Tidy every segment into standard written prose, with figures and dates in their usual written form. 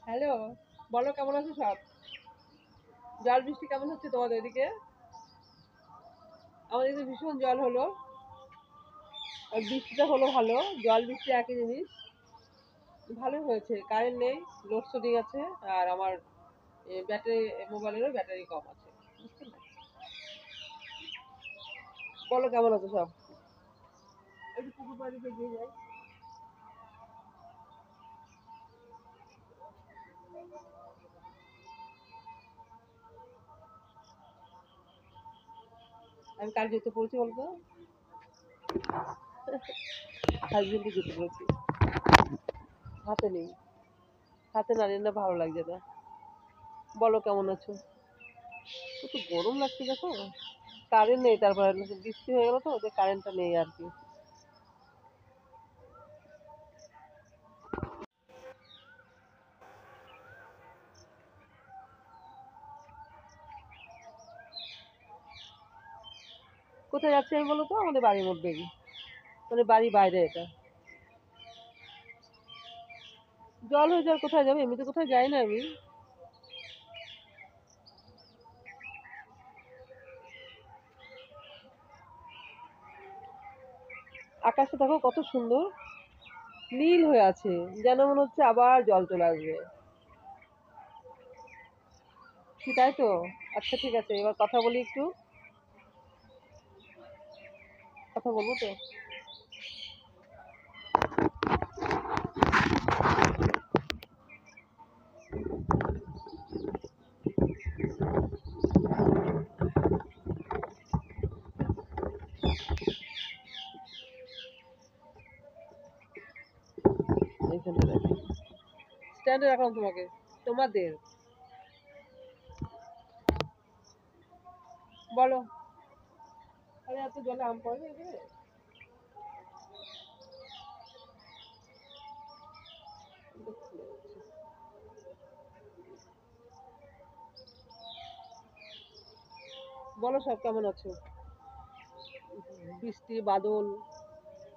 Hello, বলো কেমন আছো সব? জল বৃষ্টি কেমন হচ্ছে তোমাদের এদিকে? আমাদের এদিকে ভীষণ জল হলো। আর বৃষ্টিটা হলো ভালো। জল বৃষ্টি একই জিনিস। ভালোই হয়েছে। কারেন্ট নেই, লোডশেডিং আছে। আর আমার ব্যাটারি, মোবাইলেরও ব্যাটারি কম আছে। বুঝতে পারলে? বলো কেমন আছো সব? একটু পুকুর পাড়িতে গিয়ে যাই। আমি কার জুতো পরেছি বলতো? হাজবেন্ডের জুতো পরেছি। হাতে নেই। হাতে না নিলে ভালো লাগছে না। বলো কেমন আছো? কত গরম লাগছে দেখো। কারেন্ট নেই, তারপরে বৃষ্টি হয়ে গেল তো ওদের কারেন্টটা নেই আর কি। কোথায় যাচ্ছি আমি বলো তো? আমাদের বাড়ির মধ্যেই। মানে বাড়ির বাইরে এটা। জল হয়ে যাওয়ার কোথায় যাবে? এমনিতে কোথায় যাই না আমি। আকাশটা দেখো কত সুন্দর নীল হয়ে আছে, যেন মনে হচ্ছে আবার জল চলে আসবে। কি তাই তো? আচ্ছা ঠিক আছে, এবার কথা বলি একটু। কথা বলবো তো। এইখানে রাখি, স্ট্যান্ডে রাখলাম তোমাকে। তোমাদের বলো। আরে এত জলে আম পড়ে এখানে? বলো সব কেমন আছো? বৃষ্টি বাদল।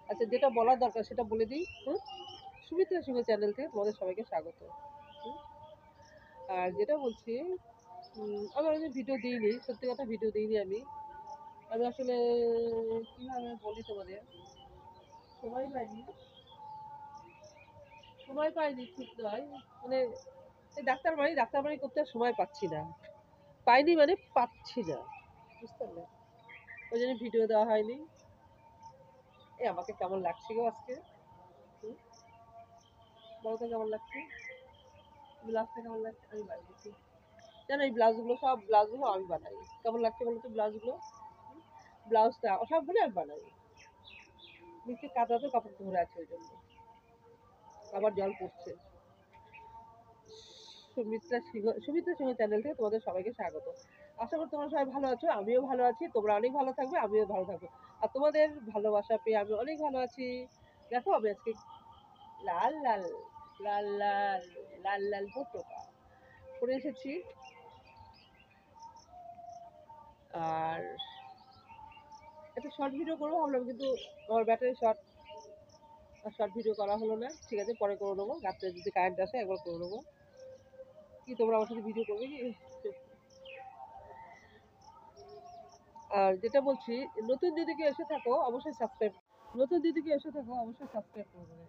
আচ্ছা, যেটা বলার দরকার সেটা বলে দিই। হুম। সুমিত্রা সিংহ চ্যানেল থেকে তোমাদের সবাইকে স্বাগত। হুম? আর যেটা বলছি, আমি অনেকদিন ভিডিও দিইনি, সত্যি কথা ভিডিও দিইনি আমি। আমি আসলে কিভাবে বলি তোমাদের, সময় পাইনি। সময় পাইনি ঠিক নয়, মানে এই ডাক্তার বাড়ি করতে আর সময় পাচ্ছি না। পাইনি মানে পাচ্ছি না। বুঝতে পারলে? ওই জন্য ভিডিও দেওয়া হয়নি। আমাকে কেমন লাগছে গো আজকে? হুম? বলো তো কেমন লাগছে? ব্লাউজটা কেমন লাগছে? আমি বানিয়েছি। জানো এই ব্লাউজগুলো, সব ব্লাউজগুলো আমি বানাই। কেমন লাগছে বলো তো ব্লাউজগুলো? ব্লাউজটা সবগুলো আমি বানাই। নিচে কাঁথাতে কাপড় ধরে আছে ওই জন্য। আবার জল পড়ছে। সুমিত্রা সিংহ চ্যানেল থেকে তোমাদের সবাইকে স্বাগত। আশা করি তোমরা সবাই ভালো আছো, আমিও ভালো আছি, তোমরা অনেক ভালো থাকবে, আমিও ভালো থাকবো। আর তোমাদের ভালোবাসা পেয়ে আমি অনেক ভালো আছি। দেখো আমি আজকে লাল লাল লাল লাল লাল লাল পতাকা পরে এসেছি। আর একটা শর্ট ভিডিও করবো ভাবলাম, কিন্তু আমার ব্যাটারি শর্ট, আর শর্ট ভিডিও করা হলো না। ঠিক আছে, পরে করে নেবো, রাত্রে যদি কারেন্ট আসে একবার করে নেবো। কি তোমরা আমার সাথে ভিডিও করবে কি? আর যেটা বলছি, নতুন যদি কেউ এসে থাকো অবশ্যই সাবস্ক্রাইব, নতুন যদি কেউ এসে থাকো অবশ্যই সাবস্ক্রাইব করে দেবে।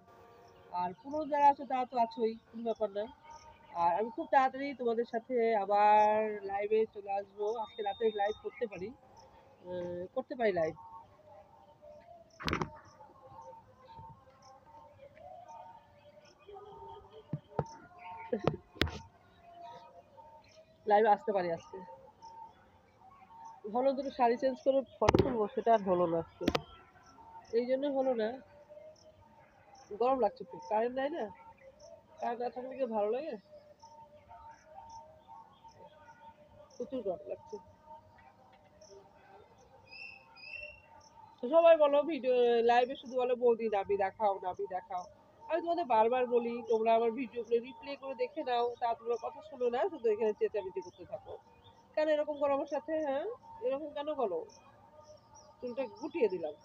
আর পুরো যারা আছো তারা তো আছোই, কোনো ব্যাপার না। আর আমি খুব তাড়াতাড়ি তোমাদের সাথে আবার লাইভে চলে আসবো। আজকে রাতে লাইভ করতে পারি, করতে পারি লাইভ। লাইভে আসতে পারি আজকে। ভালো দুটো শাড়ি চেঞ্জ করে ফটো তুলবো, সেটা আর হলো না আজকে। এই জন্য হলো না। গরম লাগছে খুব, কারেন্ট নাই না। কারেন্ট না থাকলে কি ভালো লাগে? প্রচুর গরম লাগছে। তো সবাই বলো ভিডিও, লাইভে শুধু বলো বৌদি নাবি দেখাও, নাবি দেখাও। আমি তোমাদের বারবার বলি, তোমরা আমার ভিডিওগুলো রিপ্লে করে দেখে নাও, তা তোমরা কথা শোনো না, শুধু এখানে চেঁচামেচি করতে থাকো। কেন এরকম করো আমার সাথে? হ্যাঁ, এরকম কেন করো? চুলটা গুটিয়ে দিলাম।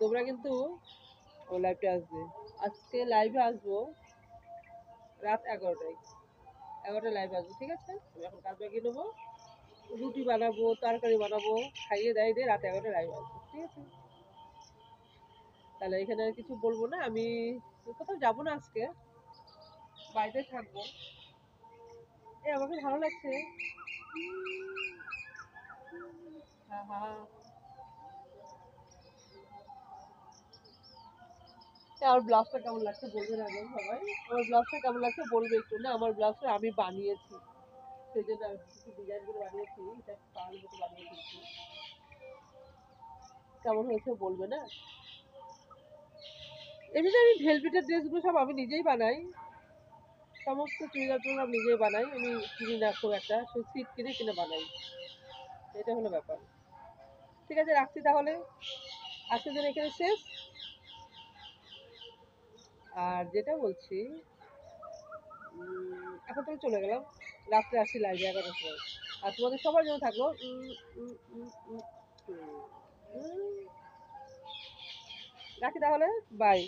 তোমরা কিন্তু ও লাইভে আসবে। আজকে লাইভে আসবো রাত 11টায়। 11টায় লাইভে আসবো, ঠিক আছে? আমি এখন কাজ বাকিয়ে নেবো, রুটি বানাবো, তরকারি বানাবো, খাইয়ে দাইয়ে দিয়ে রাত 11টায় লাইভে আসবো, ঠিক আছে? তাহলে এখানে আর কিছু বলবো না। আমি কোথাও যাবো না আজকে, বাড়িতে থাকবো। আমাকে ভালো লাগছে। হ্যাঁ হ্যাঁ, আমার ব্লাউজটা কেমন লাগছে বলবে না গো সবাই? আমার ব্লাউজটা কেমন লাগছে বলবে একটু। না, আমার ব্লাউজটা আমি বানিয়েছি, সেই জন্য আমি কিছু ডিজাইন করে বানিয়েছি, এটা পাল মতো বানিয়েছি। কেমন হয়েছে বলবে না? এমনিতে আমি ভেলভেটের ড্রেসগুলো সব আমি নিজেই বানাই, সমস্ত চুড়িদার টুড়িদার আমি নিজেই বানাই। আমি কিনি না খুব একটা, শুধু সিট কিনে কিনে বানাই, এটা হলো ব্যাপার। ঠিক আছে, রাখছি তাহলে, আজকের জন্য এখানে শেষ। আর যেটা বলছি, এখন তাহলে চলে গেলাম, রাত্রে আসি লাইভে 11টার সময়। আর তোমাদের সবার জন্য থাকলো রাখি তাহলে, বাই।